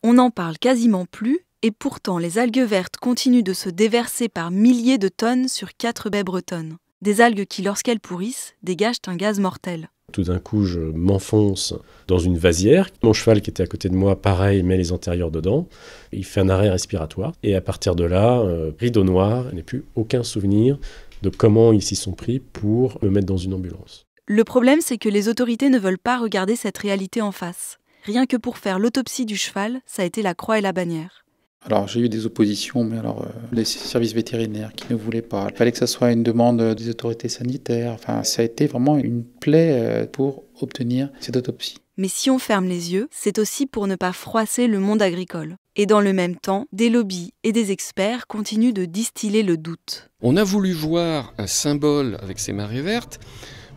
On n'en parle quasiment plus, et pourtant les algues vertes continuent de se déverser par milliers de tonnes sur 4 baies bretonnes. Des algues qui, lorsqu'elles pourrissent, dégagent un gaz mortel. Tout d'un coup, je m'enfonce dans une vasière. Mon cheval qui était à côté de moi, pareil, met les antérieurs dedans. Il fait un arrêt respiratoire. Et à partir de là, rideau noir, il n'y a plus aucun souvenir de comment ils s'y sont pris pour me mettre dans une ambulance. Le problème, c'est que les autorités ne veulent pas regarder cette réalité en face. Rien que pour faire l'autopsie du cheval, ça a été la croix et la bannière. Alors j'ai eu des oppositions, mais les services vétérinaires qui ne voulaient pas. Il fallait que ça soit une demande des autorités sanitaires. Enfin, ça a été vraiment une plaie pour obtenir cette autopsie. Mais si on ferme les yeux, c'est aussi pour ne pas froisser le monde agricole. Et dans le même temps, des lobbies et des experts continuent de distiller le doute. On a voulu voir un symbole avec ces marées vertes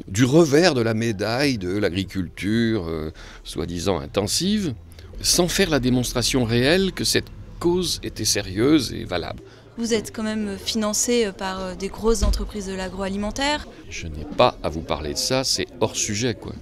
du revers de la médaille de l'agriculture soi-disant intensive, sans faire la démonstration réelle que cette cause était sérieuse et valable. Vous êtes quand même financé par des grosses entreprises de l'agroalimentaire. Je n'ai pas à vous parler de ça, c'est hors sujet, quoi.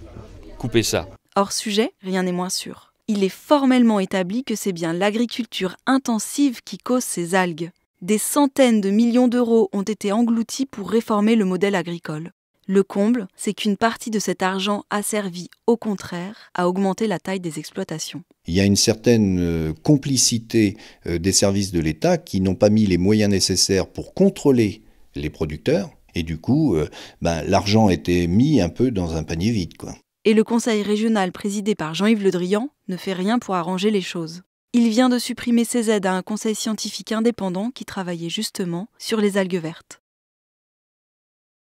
Coupez ça. Hors sujet, rien n'est moins sûr. Il est formellement établi que c'est bien l'agriculture intensive qui cause ces algues. Des centaines de millions d'euros ont été engloutis pour réformer le modèle agricole. Le comble, c'est qu'une partie de cet argent a servi, au contraire, à augmenter la taille des exploitations. Il y a une certaine complicité des services de l'État qui n'ont pas mis les moyens nécessaires pour contrôler les producteurs. Et du coup, l'argent était mis un peu dans un panier vide, quoi. Et le conseil régional présidé par Jean-Yves Le Drian ne fait rien pour arranger les choses. Il vient de supprimer ses aides à un conseil scientifique indépendant qui travaillait justement sur les algues vertes.